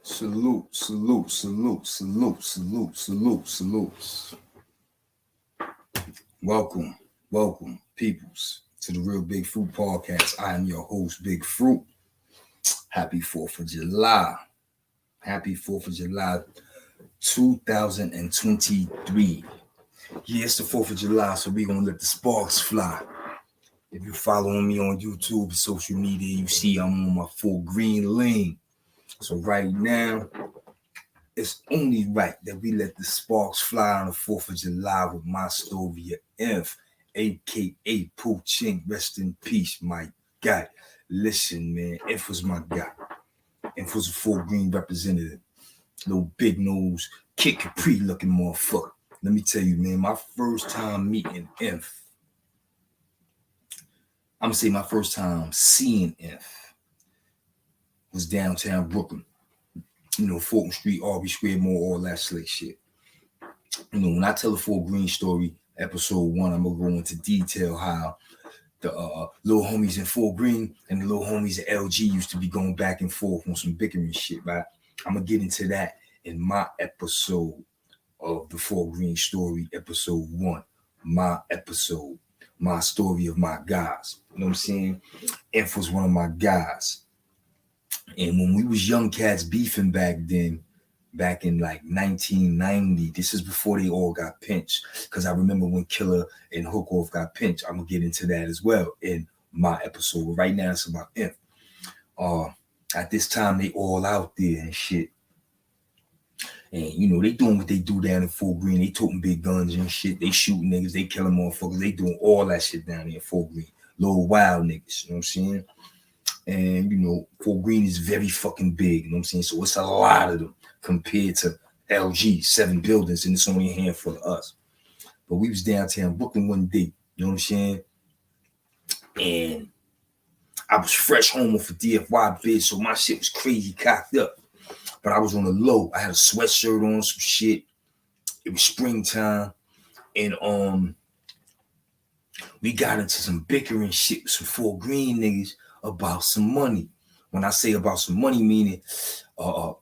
Salute, salute, salute, salute, salute, salute, salutes. Welcome, welcome, peoples, to the Real Big Fruit Podcast. I am your host, Big Fruit. Happy 4th of July. Happy 4th of July 2023. Yeah, it's the 4th of July, so we're going to let the sparks fly. If you're following me on YouTube and social media, you see I'm on my full green lane. So right now, it's only right that we let the sparks fly on the 4th of July with my story of Inf, a.k.a. Ching. Rest in peace, my guy. Listen, man, Inf was my guy. Inf was a full green representative. Little big nose, Kid Capri looking motherfucker. Let me tell you, man, my first time meeting Inf, I'm going to say my first time seeing Inf was downtown Brooklyn. You know, Fulton Street, Aubrey Square Mall, all that slick shit. You know, when I tell a full green story, episode 1, I'm going to go into detail how the little homies in Full Green and the little homies at LG used to be going back and forth on some bickering shit, right? I'm going to get into that in my episode of the Full Green story, episode 1. My episode, my story of my guys. You know what I'm saying? Inf was one of my guys. And when we was young cats beefing back then, back in like 1990, this is before they all got pinched. Because I remember when Killer and Hook Off got pinched. I'm going to get into that as well in my episode. But right now, it's about Inf. At this time, they all out there and shit. And, you know, they doing what they do down in Full Green. They toting big guns and shit. They shooting niggas. They killing motherfuckers. They doing all that shit down there in Full Green. Little wild niggas, you know what I'm saying? And, you know, Full Green is very fucking big, you know what I'm saying? So it's a lot of them compared to LG, 7 buildings, and it's only a handful of us. But we was downtown Brooklyn one day, you know what I'm saying? And I was fresh home off a DFY bid, so my shit was crazy cocked up. But I was on the low. I had a sweatshirt on, some shit. It was springtime. And we got into some bickering shit with some Full Green niggas about some money. When I say about some money, meaning a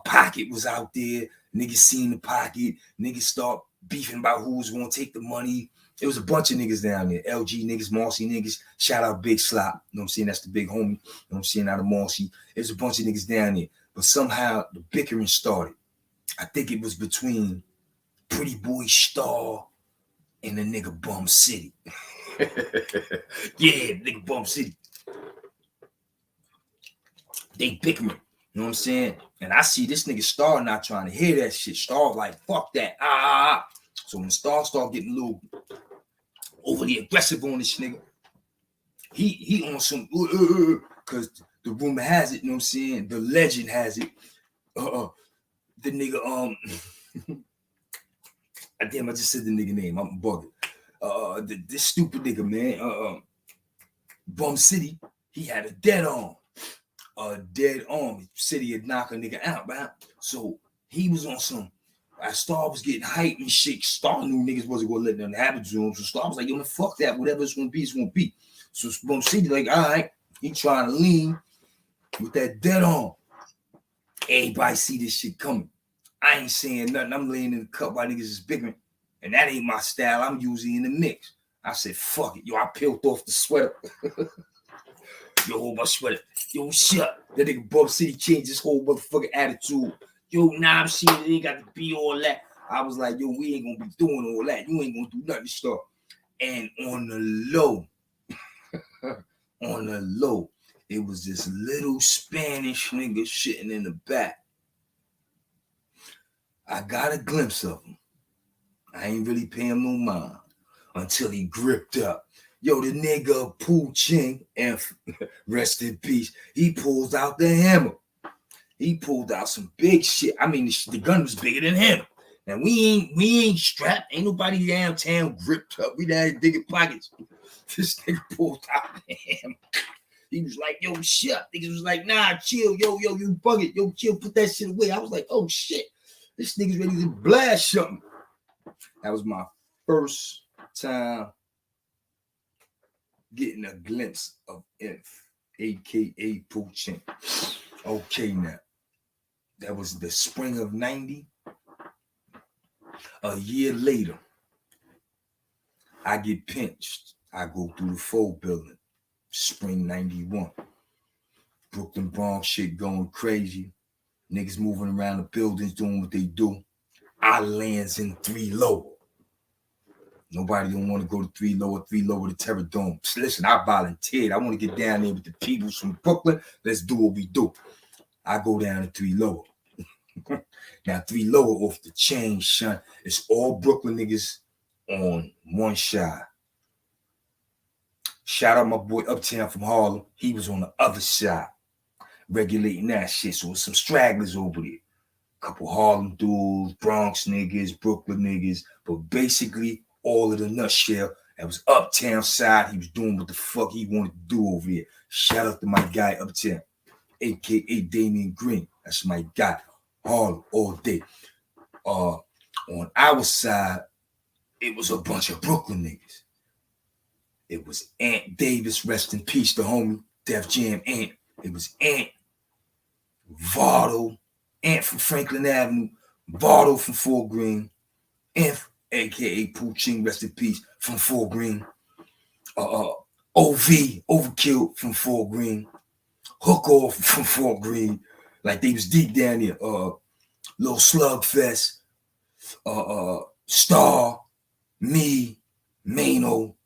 pocket was out there. Niggas seen the pocket. Niggas start beefing about who was going to take the money. It was a bunch of niggas down there. LG niggas, Marcy niggas. Shout out Big Slop. You know what I'm saying? That's the big homie. You know what I'm saying? Out of Marcy. It was a bunch of niggas down there. But somehow the bickering started. I think it was between Pretty Boy Star and the nigga Bum City. Yeah, nigga Bum City. They bickering. You know what I'm saying? And I see this nigga Star not trying to hear that shit. Star like, fuck that. So when Star start getting a little overly aggressive on this nigga, he on some, because the rumor has it, you know what I'm saying? The legend has it. The nigga, damn, I just said the nigga name. I'm bugging. This stupid nigga, man. Bum City, he had a dead arm. City had knock a nigga out, right? So he was on some. Star was getting hyped and shit. Star knew niggas wasn't gonna let nothing happen to him. So Star was like, yo, man, fuck that. Whatever it's gonna be, it's gonna be. So Bum City, like, all right, he trying to lean with that dead arm. Everybody see this shit coming. I ain't saying nothing. I'm laying in the cup while niggas is bickering. And that ain't my style. I'm usually in the mix. I said, fuck it. Yo, I peeled off the sweater. Yo, hold my sweater. Yo, shut. That nigga Bum City changed his whole motherfucking attitude. Yo, nah, I'm seeing it ain't got to be all that. I was like, yo, we ain't gonna be doing all that. You ain't gonna do nothing stuff. And on the low, it was this little Spanish nigga sitting in the back. I got a glimpse of him. I ain't really paying him no mind until he gripped up. Yo, the nigga Ching, and rest in peace, he pulled out the hammer. He pulled out some big shit. I mean, the gun was bigger than him. Now, we ain't strapped. Ain't nobody downtown gripped up. We down digging pockets. This nigga pulled out the hammer. He was like, yo, shit. Niggas was like, nah, chill. Yo, you bug it. Yo, chill, put that shit away. I was like, oh, shit. This nigga's ready to blast something. That was my first time getting a glimpse of Inf, a.k.a. Ching. Okay, now. That was the spring of 90. A year later, I get pinched. I go through the Fold building. Spring 91. Brooklyn Bronx shit going crazy. Niggas moving around the buildings doing what they do. I lands in 3 lower. Nobody don't want to go to 3 lower the Terror Dome. Listen, I volunteered. I want to get down there with the people from Brooklyn. Let's do what we do. I go down to 3 lower. Now 3 lower off the chain, son. It's all Brooklyn niggas on one side. Shout out my boy Uptown from Harlem. He was on the other side, regulating that shit. So there's some stragglers over there. Couple Harlem dudes, Bronx niggas, Brooklyn niggas, but basically all of the nutshell, that was Uptown side. He was doing what the fuck he wanted to do over here. Shout out to my guy Uptown, aka Damian Green. That's my guy. Harlem all day. On our side, it was a bunch of Brooklyn niggas. It was Ant Davis, rest in peace, the homie, Def Jam Ant. It was Ant, Vardo, Ant from Franklin Avenue, Vardo from Fort Greene, Ant, aka Ching, rest in peace, from Fort Greene, OV, Overkill from Fort Greene, Hook Off from Fort Greene, like they was deep down there, Little Slugfest, Star, me, Mano,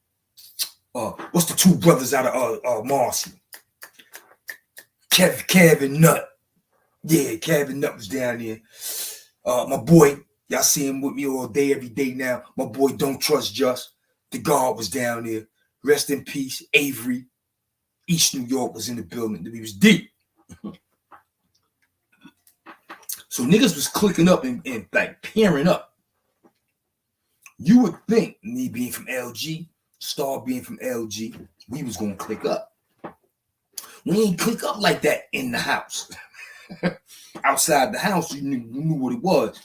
what's the 2 brothers out of Marcy? Kevin Nutt. Yeah, Kevin Nutt was down there. My boy, y'all see him with me all day, every day now. My boy, Don't Trust Just. The guard was down there. Rest in peace, Avery. East New York was in the building. He was deep. So niggas was clicking up and like pairing up. You would think, me being from LG, Star being from LG, we was gonna click up. We ain't click up like that in the house. Outside the house, you knew what it was.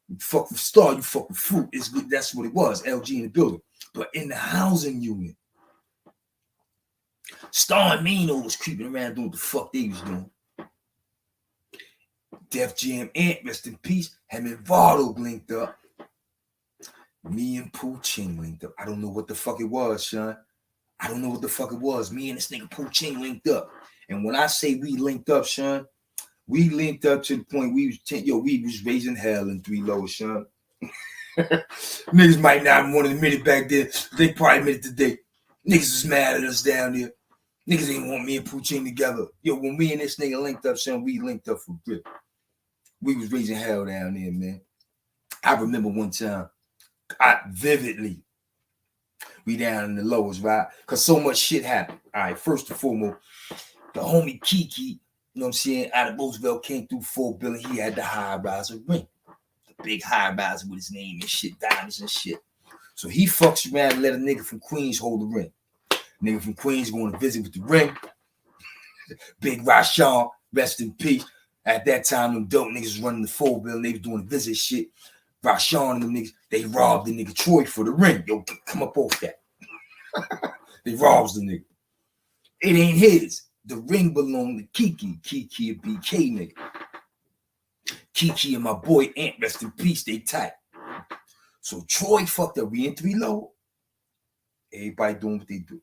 You fuck with Star, you fuck with Fruit. It's good. That's what it was. LG in the building. But in the housing unit, Star and Mano was creeping around doing what the fuck they was doing. Def Jam Ant, rest in peace, him and Vardo linked up. Me and Ching linked up. I don't know what the fuck it was, son. I don't know what the fuck it was. Me and this nigga Ching linked up. And when I say we linked up, son, we linked up to the point we was raising hell in 3 lower, son. Niggas might not want to admit it back then. They probably admit it today. Niggas was mad at us down there. Niggas ain't want me and Ching together. Yo, when me and this nigga linked up, son, we linked up for grip. We was raising hell down there, man. I remember one time, vividly, we down in the lowest, right? Because so much shit happened. All right, first and foremost, the homie Kiki, you know what I'm saying, out of Roosevelt came through Fort Billing. He had the high riser ring. The big high riser with his name and shit, diamonds and shit. So he fucks around and let a nigga from Queens hold the ring. Nigga from Queens going to visit with the ring. Big Rashawn, rest in peace. At that time, them dope niggas was running the Fort Billing. They was doing the visit shit. Rashawn and them niggas, they robbed the nigga Troy for the ring. Yo, come up off that. They robbed the nigga. It ain't his. The ring belonged to Kiki. Kiki a BK nigga. Kiki and my boy Ant, rest in peace, they tight. So Troy fucked up. We in 3 low. Everybody doing what they do.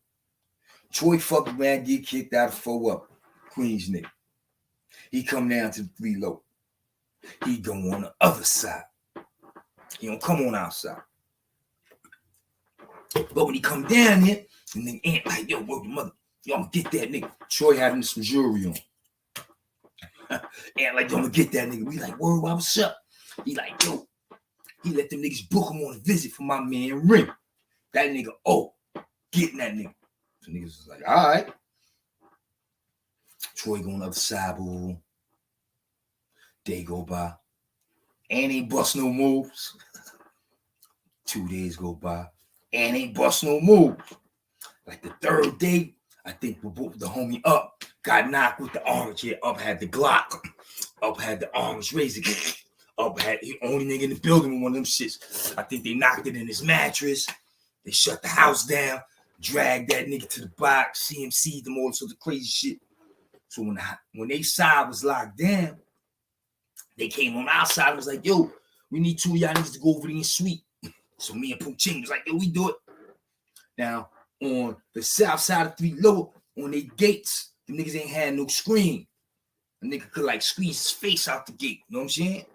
Troy fucked around, get kicked out of 4 up. Queens nigga. He come down to the 3 low. He go on the other side. He don't come on our side. But when he come down here, and then Ant like, yo, word the mother. Yo, I'm gonna get that nigga. Troy having some jewelry on. Ant like, yo, I'm gonna get that nigga. We like, word, what's up? He like, yo. He let them niggas book him on a visit for my man Ring. That nigga, getting that nigga. So niggas was like, all right. Troy going up the side, boo. Day go by. And ain't bust no moves. 2 days go by. And ain't bust no moves. Like the 3rd day, I think the homie Up got knocked with the orange. Yeah, Up had the Glock. Up had the orange razor. Up had the only nigga in the building with one of them shits. I think they knocked it in his mattress. They shut the house down. Dragged that nigga to the box. CMC'd them, all sorts of crazy shit. So when they side was locked down, They came on our side and was like, yo, we need 2 of y'all niggas to go over there and sweep. So me and Pooh Ching was like, yo, we do it. Now, on the south side of 3 Lower, on their gates, the niggas ain't had no screen. A nigga could like squeeze his face out the gate. You know what I'm saying?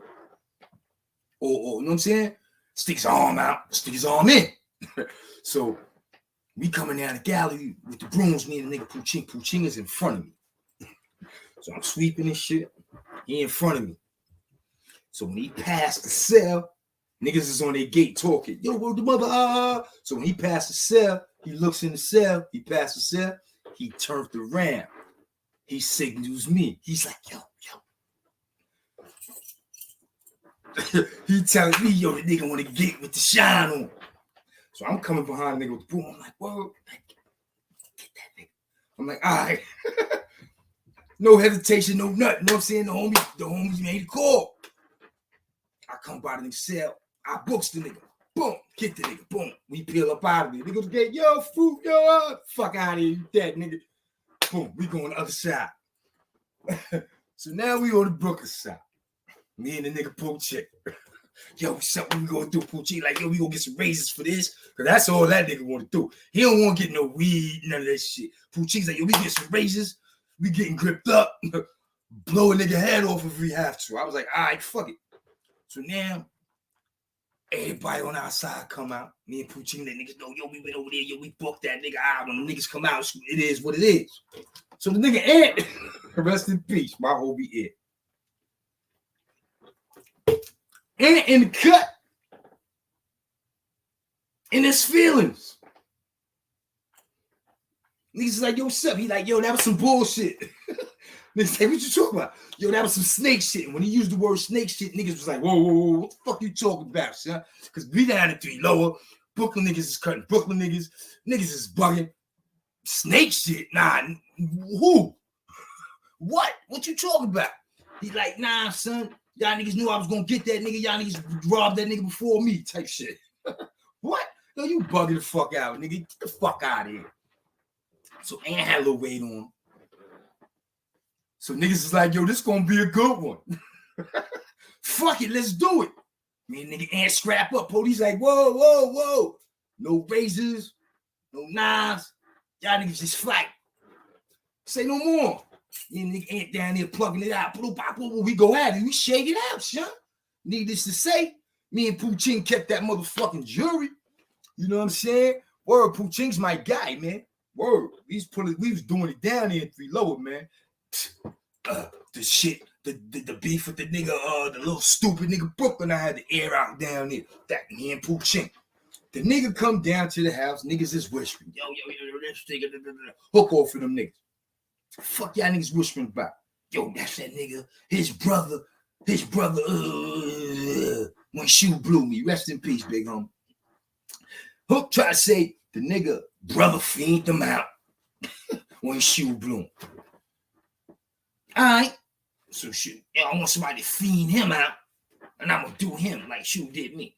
Or you know what I'm saying? Stick his arm out, stick his arm in. So we coming down the gallery with the brooms, me and the nigga Pooh Ching. Pooh Ching is in front of me. So I'm sweeping this shit. He in front of me. So when he passed the cell, niggas is on their gate talking. Yo, where the mother? So when he passed the cell, he looks in the cell. He passed the cell. He turned around. He signals me. He's like, yo. He telling me, yo, the nigga want to get with the shine on. So I'm coming behind the nigga with the broom. I'm like, whoa, get that nigga. I'm like, all right. No hesitation, no nothing. You know what I'm saying? The homies made a call. I come by the nigga cell. I books the nigga. Boom. Kick the nigga. Boom. We peel up out of it. Nigga get, yo, fruit, yo, fuck out of here. You dead, nigga. Boom. We go on the other side. So now we on the Brooklyn side. Me and the nigga Pooh Ching. Yo, what's up? What we gonna do, Pooh Ching? Like, yo, we gonna get some raises for this. Cause that's all that nigga wanna do. He don't wanna get no weed, none of that shit. Pooh Ching's like, yo, we get some raises. We getting gripped up. Blow a nigga head off if we have to. I was like, all right, fuck it. So now, everybody on our side come out. Me and Pooh Ching, that niggas know, yo, we went over there, yo, we booked that nigga out. When the niggas come out, it is what it is. So the nigga Ant, rest in peace, my homie Ant. Ant in the cut. In his feelings. Niggas is like, yo, what's up? He like, yo, that was some bullshit. Niggas say, what you talking about? Yo, that was some snake shit. And when he used the word snake shit, niggas was like, whoa, what the fuck you talking about, son? Because we down at 3 Lower. Brooklyn niggas is cutting Brooklyn niggas. Niggas is bugging. Snake shit? Nah, who? What? What you talking about? He like, nah, son. Y'all niggas knew I was going to get that nigga. Y'all niggas robbed that nigga before me type shit. What? Yo, you bugging the fuck out, nigga. Get the fuck out of here. So Ant had a little weight on. So niggas is like, yo, this gonna be a good one. Fuck it, let's do it. Me and nigga Ant scrap up. Police like, whoa. No razors, no knives. Y'all niggas just fight. Say no more. Me and nigga Ant down there plugging it out. We go at it. We shake it out, son. Needless to say, me and Pooh Ching kept that motherfucking jury. You know what I'm saying? Word, Pooh Ching's my guy, man. Word. We was doing it down there in 3 Lower, man. The shit, the beef with the nigga, the little stupid nigga Brooklyn, I had to air out down there. That me and Pooh Ching. The nigga come down to the house, niggas is whispering. Yo, this nigga, hook off for them niggas. Fuck y'all niggas whispering about. Yo, that's that nigga, his brother, when shoe blew me. Rest in peace, big homie. Hook try to say the nigga brother fiend them out when shoe blew him. All right. So shit, I want somebody to fiend him out, and I'm gonna do him like Shoe did me.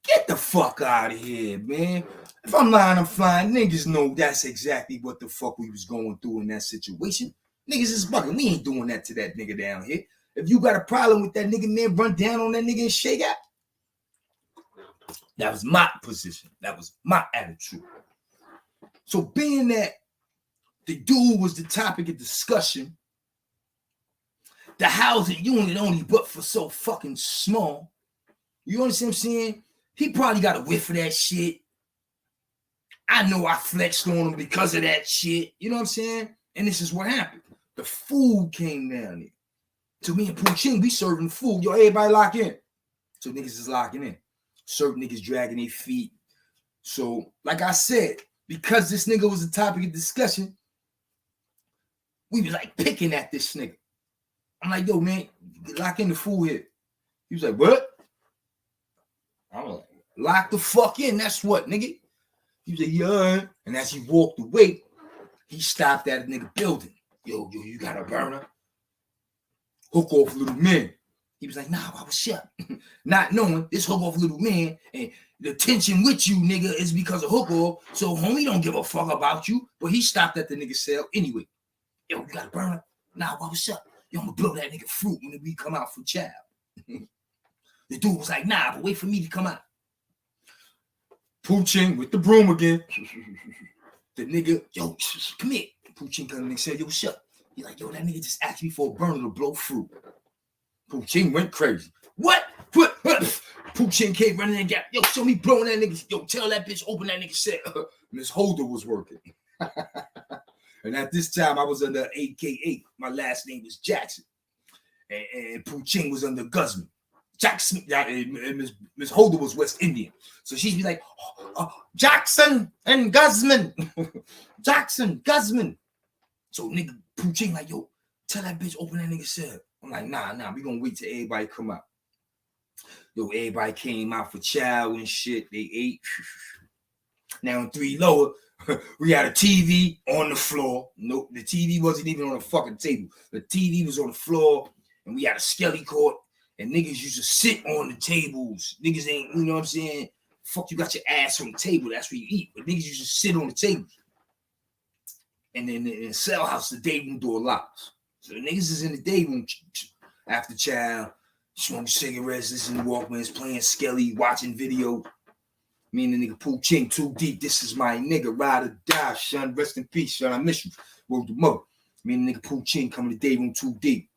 Get the fuck out of here, man. If I'm lying, I'm flying. Niggas know that's exactly what the fuck we was going through in that situation. Niggas is bugging. We ain't doing that to that nigga down here. If you got a problem with that nigga, man, run down on that nigga and shake out. That was my position. That was my attitude. So being that the dude was the topic of discussion, the housing unit only but for so fucking small. You understand what I'm saying? He probably got a whiff of that shit. I know I flexed on him because of that shit. You know what I'm saying? And this is what happened. The food came down there. So me and Pooh Ching, we serving food. Yo, everybody lock in. So niggas is locking in. Certain niggas dragging their feet. So, like I said, because this nigga was the topic of discussion, we was like picking at this nigga. I'm like, yo, man, lock in the food here. He was like, what? I'm like, lock the fuck in. That's what, nigga. He was like, yeah. And as he walked away, he stopped at a nigga building. Yo, you got a burner? Hook off little man. He was like, nah, I was shut. Not knowing this hook off little man and the tension with you, nigga, is because of hook off. So homie don't give a fuck about you. But he stopped at the nigga cell anyway. Yo, you got a burner? Nah, I was shut. yo, I'm gonna blow that nigga fruit when we come out for child. The dude was like, nah, but wait for me to come out. Pooh Ching with the broom again. The nigga, yo, come here. Pooh Ching come and said, yo, shut. He's like, yo, that nigga just asked me for a burner to blow fruit. Pooh Ching went crazy. What? Pooh Ching came running and got, yo, show me blowing that nigga. Yo, tell that bitch, open that nigga shit. Miss Holder was working. And at this time, I was under AKA. My last name was Jackson. And Pooh Ching was under Guzman. Jackson, and Miss Holder was West Indian. So she'd be like, Jackson and Guzman. Jackson, Guzman. So nigga, Pooh Ching like, yo, tell that bitch open that nigga cell. I'm like, nah, we gonna wait till everybody come out. Yo, everybody came out for chow and shit. They ate. Now in 3 lower, we had a TV on the floor. Nope, the TV wasn't even on the fucking table. The TV was on the floor, and we had a skelly court. And niggas used to sit on the tables. Niggas ain't, you know what I'm saying? Fuck, you got your ass on the table. That's where you eat. But niggas used to sit on the tables. And then in the cell house, the day room door locks. So the niggas is in the day room after chow, smoking cigarettes, listening to Walkmans, playing Skelly, watching video. Me and the nigga Pooh Ching, too deep. This is my nigga, ride or die, son. Rest in peace, son. I miss you. Word to mother. Me and the nigga Pooh Ching coming to the day room too deep.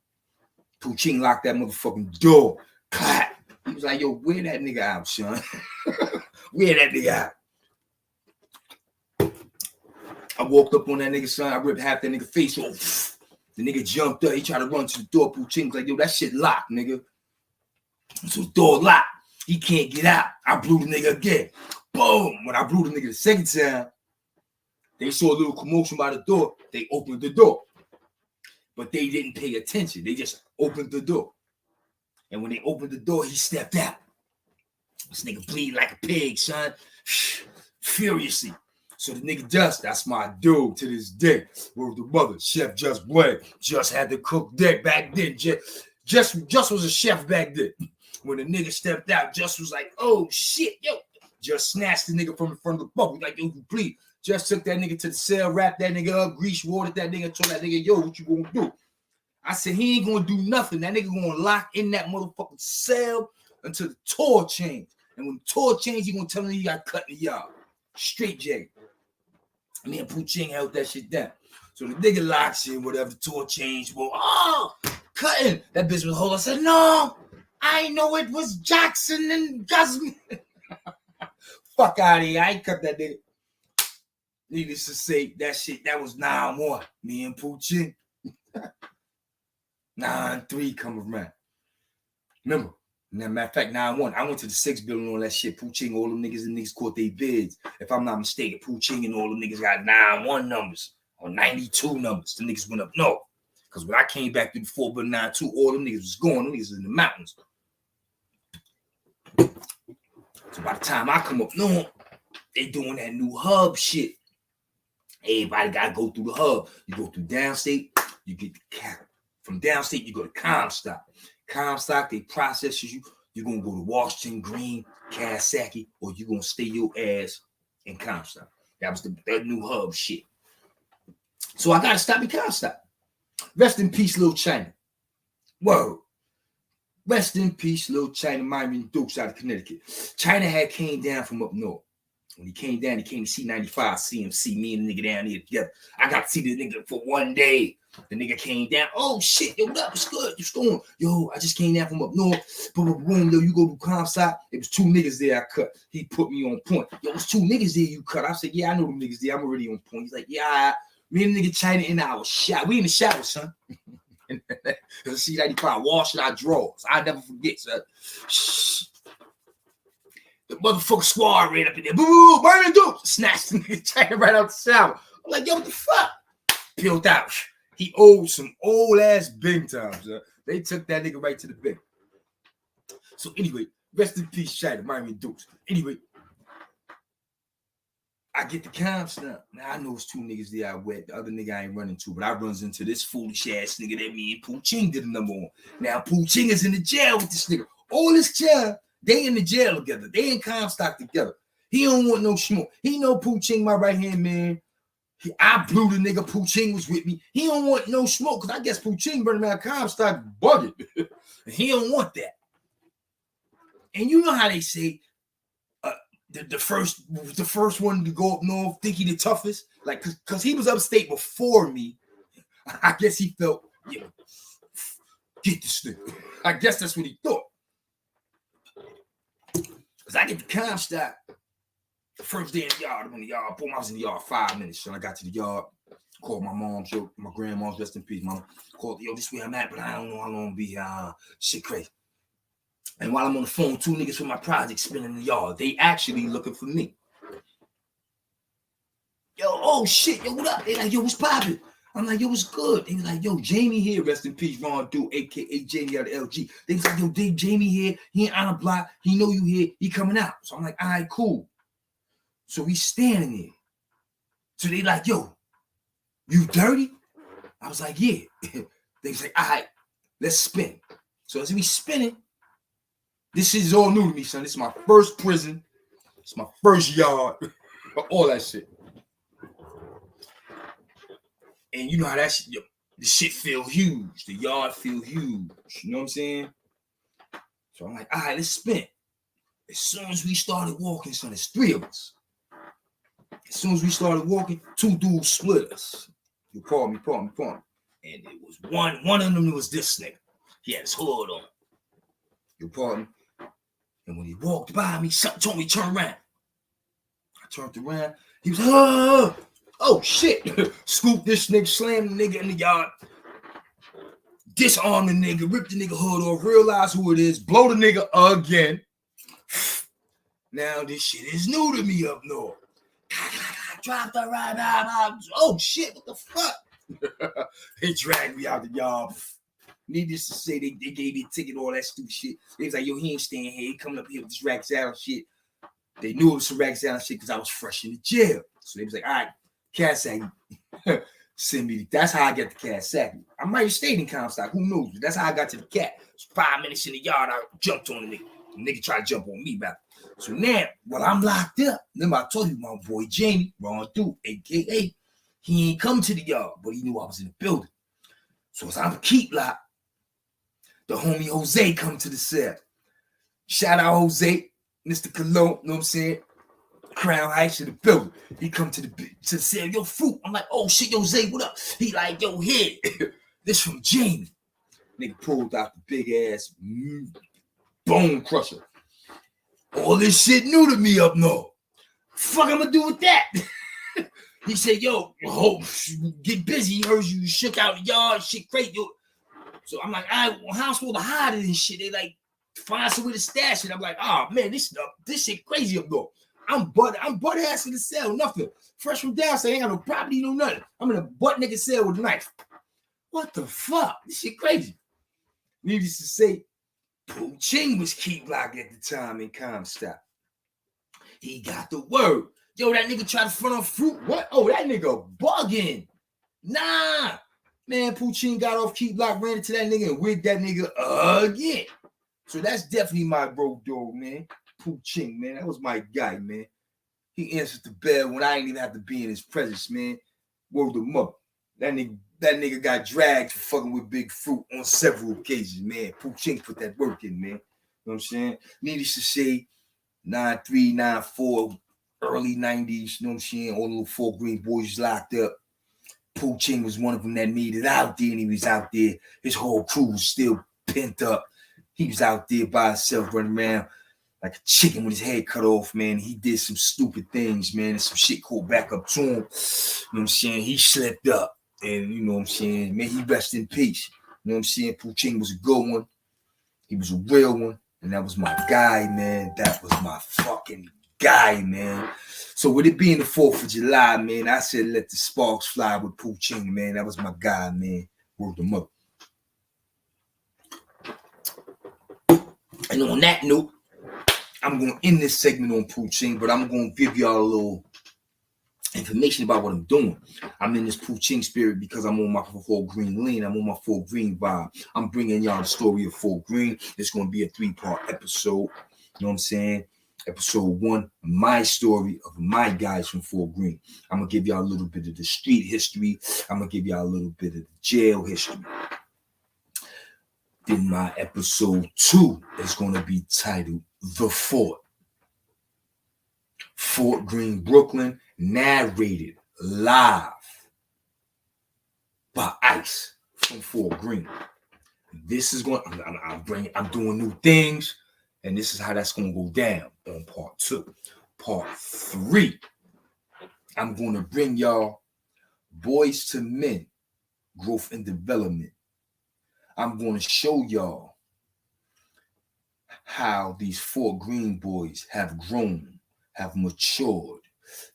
Pooh Ching locked that motherfucking door. Clap. He was like, yo, wear that nigga out, son. Wear that nigga out. I walked up on that nigga, son. I ripped half that nigga face off. The nigga jumped up. He tried to run to the door. Pooh Ching was like, yo, that shit locked, nigga. So the door locked. He can't get out. I blew the nigga again. Boom. When I blew the nigga the second time, they saw a little commotion by the door. They opened the door. But they didn't pay attention. They just opened the door. And when they opened the door, he stepped out. This nigga bleed like a pig, son. Furiously. So the nigga Just, that's my dude to this day. Word the mother, Chef Just Blade. Just had to cook that back then. Just was a chef back then. When the nigga stepped out, Just was like, oh shit, yo. Just snatched the nigga from the front of the bubble. Like, yo, you bleed. Just took that nigga to the cell, wrapped that nigga up, grease watered that nigga, told that nigga, yo, what you gonna do? I said, he ain't gonna do nothing. That nigga gonna lock in that motherfucking cell until the tour change. And when the tour change, he gonna tell him he got cut in the yard. Straight J. Me and Pooh Ching held that shit down. So the nigga locks in, whatever, the tour change. Well, cutting. That bitch was holding. I said, no, I know it was Jackson and Guzman. Fuck out of here. I ain't cut that nigga. Needless to say, that shit, that was 9-1. Me and Pooh Ching. 9-3 come around. Remember, matter of fact, 9-1. I went to the 6th building on that shit. Pooh Ching, all them niggas caught their bids. If I'm not mistaken, Pooh Ching and all them niggas got 9-1 numbers or 92 numbers. The niggas went up north. Because when I came back to the 4 but 9-2, all them niggas was going. Them niggas was in the mountains. So by the time I come up north, they doing that new hub shit. Everybody got to go through the hub. You go through downstate, you get the cap. From downstate, you go to Comstock. Comstock, they process you. You're going to go to Washington, Greene, Kawasaki, or you're going to stay your ass in Comstock. That was that new hub shit. So I got to stop in Comstock. Rest in peace, Little China. Whoa. Rest in peace, Little China, Myron Dukes out of Connecticut. China had came down from up north. When he came down, he came to C95, CMC, me and the nigga down here together. I got to see the nigga for one day. The nigga came down. Oh, shit. Yo, what up? What's good? What's going on? Yo, I just came down from up north. Boom, yo, you go to Comstock. It was 2 niggas there I cut. He put me on point. Yo, it's 2 niggas there you cut. I said, yeah, I know them niggas there. I'm already on point. He's like, yeah, me and the nigga China in our shower. We in the shower, son. C95, washing our drawers. I never forget, son. Shh. The motherfucking squad ran up in there. Boo, Myron Duke. Snatched the nigga China right out the shower. I'm like, yo, what the fuck? Peeled out. He owed some old ass big times. They took that nigga right to the bank. So anyway, rest in peace, China, Myron Dukes. Anyway, I get the comps now. Now I know it's 2 niggas there I wet. The other nigga I ain't running to, but I runs into this foolish ass nigga that me and Pooh Ching did the number on. Now Pooh Ching is in the jail with this nigga. All this jail, they in the jail together. They in Comstock together. He don't want no smoke. He know Pooh Ching, my right hand man. I blew the nigga. Pooh Ching was with me. He don't want no smoke because I guess Pooh Ching burning around Comstock bugging. He don't want that. And you know how they say the first one to go up north think he the toughest, like because he was upstate before me. I guess he felt, yeah, get this nigga. I guess that's what he thought. Because I get to Comstock the first day in the yard. I'm in the yard. Boom, I was in the yard 5 minutes. So I got to the yard, called my mom, my grandma's, rest in peace, mama. Called, yo, this is where I'm at, but I don't know how long I'll be. Shit crazy. And while I'm on the phone, 2 niggas from my project spinning in the yard. They actually looking for me. Yo, oh shit, yo, what up? They like, yo, what's poppin'? I'm like, yo, what's good? They was like, yo, Jamie here, rest in peace, Ron Duke, aka Jamie out of LG. They was like, yo, Dave, Jamie here. He ain't on the block. He know you here. He coming out. So I'm like, all right, cool. So we standing there. So they like, yo, you dirty? I was like, yeah. They was like, all right, let's spin. So as we spinning, this shit is all new to me, son. This is my first prison. It's my first yard. All that shit. And you know how that shit, yo, the shit feel huge. The yard feel huge. You know what I'm saying? So I'm like, all right, let's spin. As soon as we started walking, son, there's 3 of us. As soon as we started walking, 2 dudes split us. You pardon me. And it was one of them was this nigga. He had his hood on. You pardon me. And when he walked by me, something told me to turn around. I turned around. He was, oh shit. Scoop this nigga, slam the nigga in the yard. Disarm the nigga, rip the nigga hood off, realize who it is, blow the nigga again. Now this shit is new to me up north. Drop the right out. Oh shit, what the fuck? They dragged me out the yard. Needless to say, they gave me a ticket, all that stupid shit. They was like, yo, he ain't staying here. He coming up here with this Rikers Island shit. They knew it was some Rikers Island shit because I was fresh in the jail. So they was like, all right, Cassack, send me. That's how I get to Cassack. I might have stayed in Comstock. Who knows? But that's how I got to the cat. It's 5 minutes in the yard. I jumped on the nigga. The nigga tried to jump on me back. So now, while I'm locked up, remember I told you my boy Jamie, Ron Duke, a.k.a. he ain't come to the yard, but he knew I was in the building. So as I'm keep locked, the homie Jose come to the cell. Shout out Jose, Mr. Cologne, you know what I'm saying? Crown Heights in the building. He come to the cell, yo, fruit. I'm like, oh shit, Jose, what up? He like, yo, here. This from Jamie. Nigga pulled out the big ass bone crusher. All this shit new to me up north. Fuck I'm gonna do with that? He said, yo, get busy. He heard you shook out the yard, shit crazy. Yo. So I'm like, all right, well, how am I supposed to hide it and shit? They like find some way to stash it. I'm like, oh man, this shit crazy up north. I'm butt ass in the cell, nothing. Fresh from down, so I ain't got no property, no nothing. I'm in a butt nigga cell with a knife. What the fuck? This shit crazy. Needless to say, Pooh Ching was keep locked at the time in Comstock. He got the word. Yo, that nigga tried to front on fruit. What? Oh, that nigga bugging. Nah. Man, Pooh Ching got off keep lock, ran into that nigga and wigged that nigga again. So that's definitely my bro dog, man. Pooh Ching, man. That was my guy, man. He answered the bell when I ain't even have to be in his presence, man. Word him up. That nigga got dragged for fucking with Big Fruit on several occasions, man. Pooh Ching put that work in, man. You know what I'm saying? Needless to say, 93, 94, early 90s, you know what I'm saying? All the little Fort Greene boys locked up. Pooh Ching was one of them that made it out there, and he was out there. His whole crew was still pent up. He was out there by himself running around like a chicken with his head cut off, man. He did some stupid things, man, and some shit caught back up to him. You know what I'm saying? He slipped up, and you know what I'm saying? Man, he rest in peace. You know what I'm saying? Pooh Ching was a good one. He was a real one, and that was my guy, man. That was my fucking guy, man. So with it being the 4th of July, man, I said let the sparks fly with Pooh Ching, man. That was my guy, man. Worked him up. And on that note, I'm going to end this segment on Pooh Ching, but I'm going to give y'all a little information about what I'm doing. I'm in this Pooh Ching spirit because I'm on my Fort Greene lane. I'm on my Fort Greene vibe. I'm bringing y'all the story of Fort Greene. It's going to be a 3-part episode. You know what I'm saying? Episode 1, my story of my guys from Fort Greene. I'm going to give y'all a little bit of the street history. I'm going to give y'all a little bit of the jail history. Then my episode 2 is going to be titled The Fort. Fort Greene, Brooklyn, narrated live by Ice from Fort Greene. This is going, I'm doing new things, and this is how that's going to go down on part 2. Part 3, I'm going to bring y'all Boys to Men, Growth and Development. I'm going to show y'all how these Fort Greene boys have grown, have matured.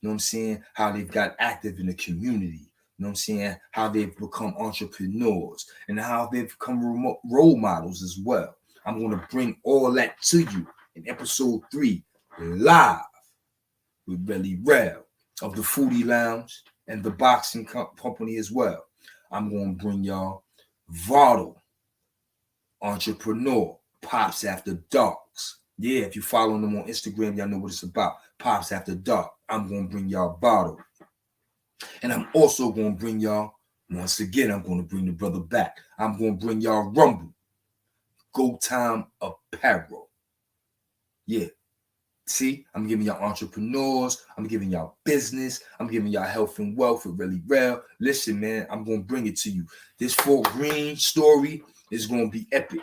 You know what I'm saying? How they've got active in the community. You know what I'm saying? How they've become entrepreneurs and how they've become role models as well. I'm going to bring all that to you in episode 3, live with Belly Rel of the Foodie Lounge and the Boxing Company as well. I'm going to bring y'all Votto, entrepreneur, Pops After Darks. Yeah, if you follow them on Instagram, y'all know what it's about. Pops After Dark. I'm going to bring y'all Votto. And I'm also going to bring y'all, once again, I'm going to bring the brother back. I'm going to bring y'all Rumble. Go Time Apparel. Yeah. See, I'm giving y'all entrepreneurs. I'm giving y'all business. I'm giving y'all health and wealth with Really Rel. Listen, man, I'm going to bring it to you. This Fort Greene story is going to be epic.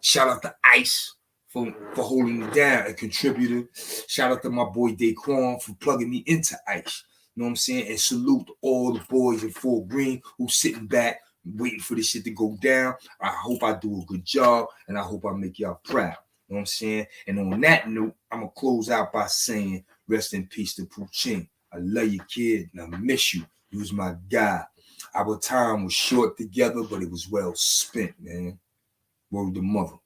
Shout out to Ice for holding it down, a contributor. Shout out to my boy Daquan for plugging me into Ice. You know what I'm saying? And salute to all the boys in Fort Greene who's sitting back, waiting for this shit to go down. I hope I do a good job, and I hope I make y'all proud. You know what I'm saying? And on that note, I'm going to close out by saying, rest in peace to Ching. I love you, kid, and I miss you. You was my guy. Our time was short together, but it was well spent, man. Word to mother.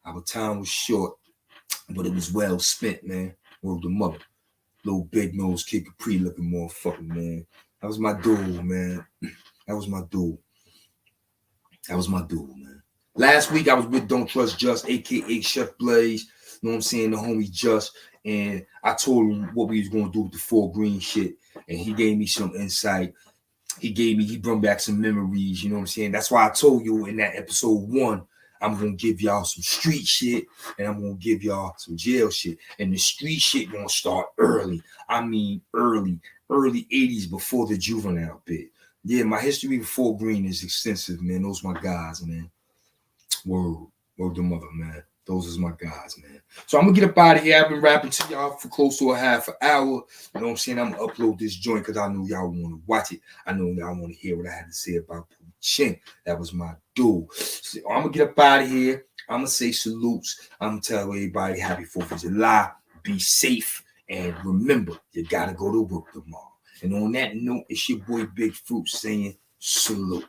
Our time was short, but it was well spent, man. Word to mother. Little big nose kid Capri looking motherfucker, man. That was my dude, man. That was my dude. Man. Last week I was with Don't Trust Just, aka Chef Blaze. You know what I'm saying? The homie Just. And I told him what we was gonna do with the Fort Greene shit. And he gave me some insight. He brought back some memories, you know what I'm saying? That's why I told you in that episode 1, I'm going to give y'all some street shit and I'm going to give y'all some jail shit. And the street shit going to start early. I mean, early 80s before the juvenile bit. Yeah, my history with Fort Greene is extensive, man. Those are my guys, man. Word to mother, man. Those is my guys, man. So I'm going to get up out of here. I've been rapping to y'all for close to a half an hour. You know what I'm saying? I'm going to upload this joint because I know y'all want to watch it. I know y'all want to hear what I had to say about Ching. That was my dude. So I'm going to get up out of here. I'm going to say salutes. I'm going to tell everybody happy 4th of July. Be safe. And remember, you got to go to work tomorrow. And on that note, it's your boy Big Fruit saying salute.